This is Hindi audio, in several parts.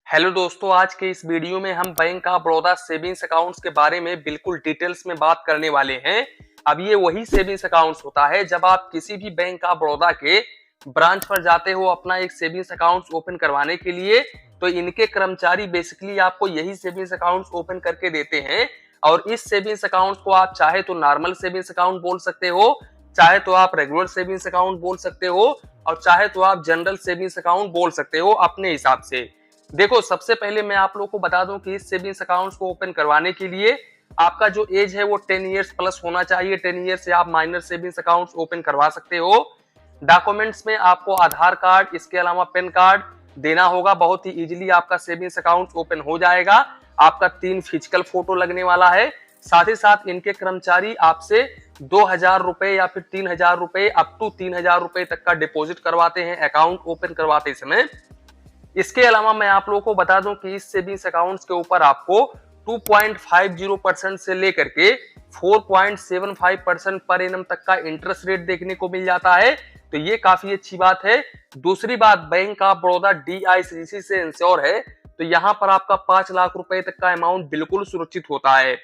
हेलो दोस्तों, आज के इस वीडियो में हम bank of Baroda savings accounts के बारे में बिल्कुल डिटेल्स में बात करने वाले हैं। अब ये वही सेविंग्स अकाउंट्स होता है जब आप किसी भी बैंक ऑफ बड़ौदा के ब्रांच पर जाते हो अपना एक सेविंग्स अकाउंट्स ओपन करवाने के लिए, तो इनके कर्मचारी बेसिकली आपको यही सेविंग्स अकाउंट्स ओपन करके देते हैं। और इस सेविंग्स अकाउंट्स को आप चाहे तो नॉर्मल सेविंग्स अकाउंट बोल सकते हो, चाहे तो आप रेगुलर सेविंग्स अकाउंट बोल सकते हो, और चाहे तो आप जनरल सेविंग्स अकाउंट बोल सकते हो अपने हिसाब से। देखो, सबसे पहले मैं आप लोगों को बता दूं कि इस सेविंग्स अकाउंट्स को ओपन करवाने के लिए आपका जो एज है वो 10 इयर्स प्लस होना चाहिए। 10 ईयर्स से आप माइनर सेविंग्स अकाउंट्स ओपन करवा सकते हो। डॉक्यूमेंट्स में आपको आधार कार्ड, इसके अलावा पैन कार्ड देना होगा। बहुत ही इजीली आपका सेविंग्स अकाउंट ओपन हो जाएगा। आपका 3 फिजिकल फोटो लगने वाला है। साथ ही साथ इनके कर्मचारी आपसे 2,000 रुपए या फिर 3,000 रुपए अप टू 3,000 रुपए तक का डिपॉजिट करवाते हैं अकाउंट ओपन करवाते समय। इसके अलावा मैं आप लोगों को बता दूं कि इस सेविंग्स अकाउंट्स के ऊपर आपको 2.50% से लेकर के 4.75% पर एनम तक का इंटरेस्ट रेट देखने को मिल जाता है। तो ये काफी अच्छी बात है। दूसरी बात, बैंक ऑफ बड़ौदा DICC से इंश्योर है, तो यहाँ पर आपका 5 लाख रुपए तक का अमाउंट बिल्कुल सुरक्षित होता है।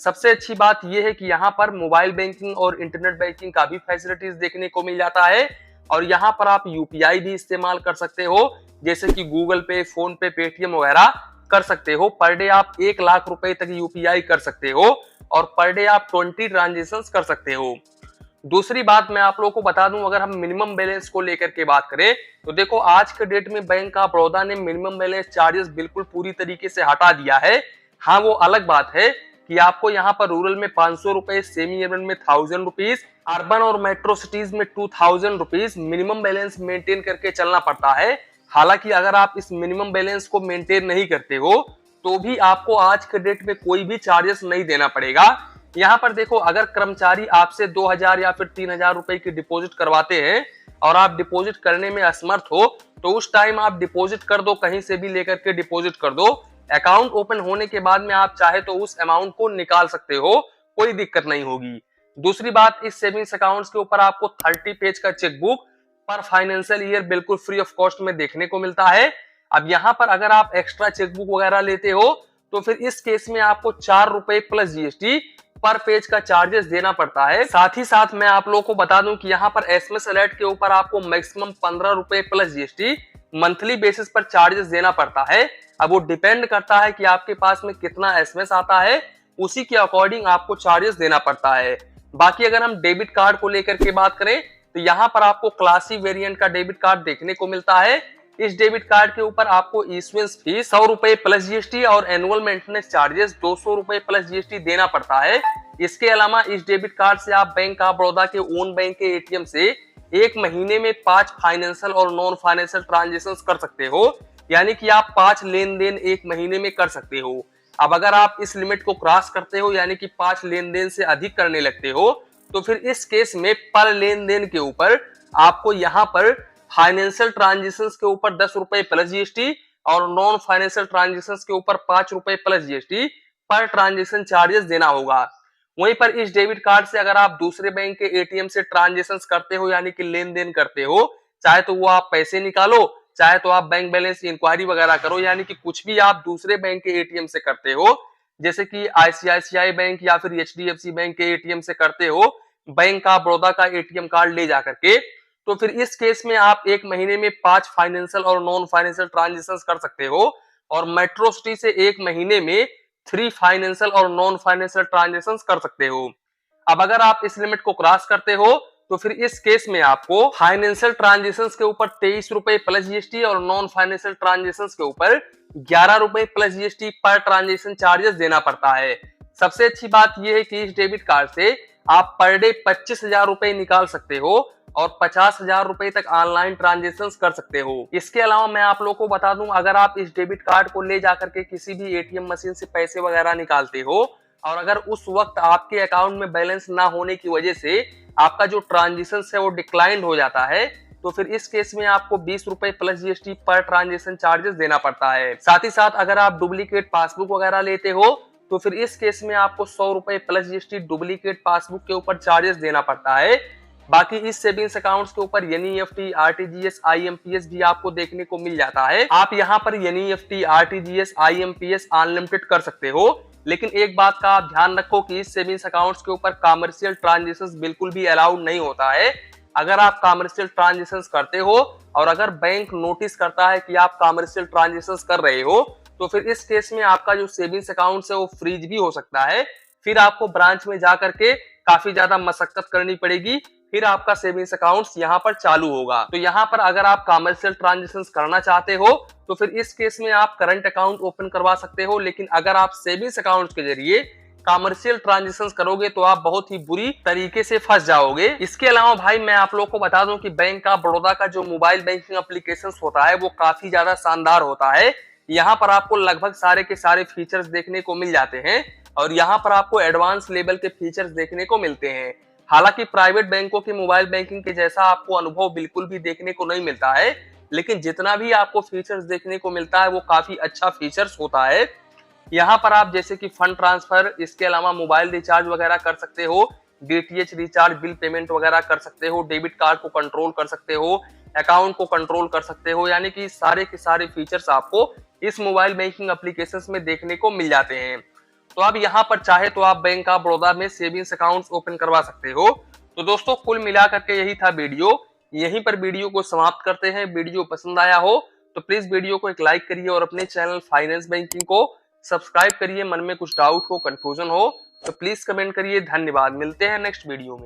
सबसे अच्छी बात यह है कि यहाँ पर मोबाइल बैंकिंग और इंटरनेट बैंकिंग का भी फैसिलिटीज देखने को मिल जाता है। और यहाँ पर आप UPI भी इस्तेमाल कर सकते हो, जैसे कि गूगल पे, फोन पे, पेटीएम वगैरह कर सकते हो। पर डे आप 1 लाख रुपए तक UPI कर सकते हो और पर डे आप 20 ट्रांजेक्शन कर सकते हो। दूसरी बात मैं आप लोगों को बता दूं, अगर हम मिनिमम बैलेंस को लेकर के बात करें तो देखो, आज के डेट में बैंक ऑफ बड़ौदा ने मिनिमम बैलेंस चार्जेस बिल्कुल पूरी तरीके से हटा दिया है। हाँ, वो अलग बात है कि आपको यहाँ पर रूरल में 500 रुपए, सेमी अर्बन में 1000 रुपीज, अर्बन और मेट्रो सिटीज में 2000 रुपीज मिनिमम बैलेंस मेंटेन करके चलना पड़ता है। हालांकि अगर आप इस मिनिमम बैलेंस को मेंटेन नहीं करते हो तो भी आपको आज के डेट में कोई भी चार्जेस नहीं देना पड़ेगा। यहाँ पर देखो, अगर कर्मचारी आपसे 2,000 या फिर 3,000 रुपए की डिपॉजिट करवाते हैं और आप डिपॉजिट करने में असमर्थ हो, तो उस टाइम आप डिपॉजिट कर दो, कहीं से भी लेकर के डिपॉजिट कर दो। अकाउंट ओपन होने के बाद में आप चाहे तो उस अमाउंट को निकाल सकते हो, कोई दिक्कत नहीं होगी। दूसरी बात, इस सेविंग्स अकाउंट्स के ऊपर आपको 30 पेज का चेकबुक पर फाइनेंशियल ईयर बिल्कुल फ्री ऑफ कॉस्ट में देखने को मिलता है। अब यहाँ पर अगर आप एक्स्ट्रा चेकबुक वगैरह लेते हो तो फिर इस केस में आपको 4 रुपए प्लस GST पर पेज का चार्जेस देना पड़ता है। साथ ही साथ मैं आप लोगों को बता दूं कि यहाँ पर SMS अलर्ट के ऊपर आपको मैक्सिमम 15 रुपए प्लस GST मंथली बेसिस पर चार्जेस देना पड़ता है। अब वो डिपेंड करता है कि आपके पास में कितना SMS आता है, उसी के अकॉर्डिंग आपको चार्जेस देना पड़ता है। बाकी अगर हम डेबिट कार्ड को लेकर के बात करें तो यहाँ पर आपको क्लासी वेरिएंट का डेबिट कार्ड देखने को मिलता है। इस डेबिट कार्ड के ऊपर आपको इशुएंस फीस 100 रुपए प्लस GST और एनुअल मेंटेनेंस चार्जेस 200 रुपए प्लस GST देना पड़ता है। इसके अलावा इस डेबिट कार्ड से आप बैंक ऑफ बड़ौदा के ओन बैंक के ATM से एक महीने में 5 फाइनेंशियल और नॉन फाइनेंशियल ट्रांजेक्शन कर सकते हो, यानी कि आप 5 लेन देन एक महीने में कर सकते हो। अब अगर आप इस लिमिट को क्रॉस करते हो, यानी कि 5 लेन देन से अधिक करने लगते हो, तो फिर इस केस में पर लेन देन के ऊपर आपको यहाँ पर फाइनेंशियल ट्रांजेक्शंस के ऊपर 10 रुपए प्लस GST और नॉन फाइनेंशियल ट्रांजेक्शंस के ऊपर 5 रुपए plus GST per transaction charges देना होगा। वहीं पर इस डेबिट कार्ड से अगर आप दूसरे बैंक के ATM से ट्रांजेक्शंस करते हो, यानी कि लेन देन करते हो, चाहे तो वो आप पैसे निकालो, चाहे तो आप बैंक बैलेंस इंक्वायरी वगैरह करो, यानी कि कुछ भी आप दूसरे बैंक के ATM से करते हो, जैसे कि ICICI बैंक या फिर HDFC बैंक के ATM से करते हो, बैंक ऑफ बड़ौदा का ATM कार्ड ले जाकर के, तो फिर इस केस में आप एक महीने में 5 फाइनेंशियल और नॉन फाइनेंशियल ट्रांजेक्शन कर सकते हो, और मेट्रो सिटी से एक महीने में 3 फाइनेंशियल और नॉन फाइनेंशियल ट्रांजेक्शन कर सकते हो। अब अगर आप इस लिमिट को क्रॉस करते हो तो फिर इस केस में आपको फाइनेंशियल ट्रांजेक्शंस के ऊपर 23 रुपए प्लस GST और नॉन फाइनेंशियल ट्रांजेक्शंस के ऊपर 11 रुपए plus GST per transaction charges देना पड़ता है। सबसे अच्छी बात यह है कि इस डेबिट कार्ड से आप पर डे 25,000 रुपए निकाल सकते हो और 50,000 रुपए तक ऑनलाइन ट्रांजेक्शन कर सकते हो। इसके अलावा मैं आप लोगों को बता दूं, अगर आप इस डेबिट कार्ड को ले जाकर के किसी भी ATM मशीन से पैसे वगैरह निकालते हो और अगर उस वक्त आपके अकाउंट में बैलेंस ना होने की वजह से आपका जो ट्रांजेक्शन है वो डिक्लाइन हो जाता है, तो फिर इस केस में आपको 20 रुपए plus GST per transaction charges देना पड़ता है। साथ ही साथ अगर आप डुप्लीकेट पासबुक वगैरह लेते हो तो फिर इस केस में आपको 100 रुपए प्लस GST डुप्लीकेट पासबुक के ऊपर चार्जेस देना पड़ता है। बाकी इस सेविंग्स अकाउंट्स के ऊपर एनईएफटी, आरटीजीएस, आईएमपीएस भी आपको देखने को मिल जाता है। आप यहाँ पर एनईएफटी, आरटीजीएस, आईएमपीएस अनलिमिटेड कर सकते हो। लेकिन एक बात का आप ध्यान रखो कि इस सेविंग्स अकाउंट्स के ऊपर कमर्शियल ट्रांजेक्शंस बिल्कुल भी अलाउड नहीं होता है। अगर आप कमर्शियल ट्रांजेक्शंस करते हो और अगर बैंक नोटिस करता है कि आप कमर्शियल ट्रांजेक्शंस कर रहे हो, तो फिर इस केस में आपका जो सेविंग्स अकाउंट है वो फ्रीज भी हो सकता है। फिर आपको ब्रांच में जाकर के काफी ज्यादा मशक्कत करनी पड़ेगी, फिर आपका सेविंग्स अकाउंट यहाँ पर चालू होगा। तो यहाँ पर अगर आप कमर्शियल ट्रांजेक्शन करना चाहते हो तो फिर इस केस में आप करंट अकाउंट ओपन करवा सकते हो। लेकिन अगर आप सेविंग्स अकाउंट के जरिए कमर्शियल ट्रांजेक्शन करोगे तो आप बहुत ही बुरी तरीके से फंस जाओगे। इसके अलावा भाई मैं आप लोगों को बता दूं कि बैंक ऑफ बड़ौदा का जो मोबाइल बैंकिंग एप्लीकेशन होता है वो काफी ज्यादा शानदार होता है। यहाँ पर आपको लगभग सारे के सारे फीचर्स देखने को मिल जाते हैं और यहाँ पर आपको एडवांस लेवल के फीचर्स देखने को मिलते हैं। हालांकि प्राइवेट बैंकों के मोबाइल बैंकिंग के जैसा आपको अनुभव बिल्कुल भी देखने को नहीं मिलता है, लेकिन जितना भी आपको फीचर्स देखने को मिलता है वो काफी अच्छा फीचर्स होता है। यहाँ पर आप जैसे कि फंड ट्रांसफर, इसके अलावा मोबाइल रिचार्ज वगैरह कर सकते हो, डीटीएच रिचार्ज, बिल पेमेंट वगैरह कर सकते हो, डेबिट कार्ड को कंट्रोल कर सकते हो, अकाउंट को कंट्रोल कर सकते हो। यानी कि सारे के सारे फीचर्स आपको इस मोबाइल बैंकिंग एप्लीकेशंस में देखने को मिल जाते हैं। तो आप यहाँ पर चाहे तो आप बैंक ऑफ बड़ौदा में सेविंग्स अकाउंट्स ओपन करवा सकते हो। तो दोस्तों कुल मिलाकर के यही था वीडियो। यहीं पर वीडियो को समाप्त करते हैं। वीडियो पसंद आया हो तो प्लीज वीडियो को एक लाइक करिए और अपने चैनल फाइनेंस बैंकिंग को सब्सक्राइब करिए। मन में कुछ डाउट हो, कंफ्यूजन हो तो प्लीज कमेंट करिए। धन्यवाद, मिलते हैं नेक्स्ट वीडियो में।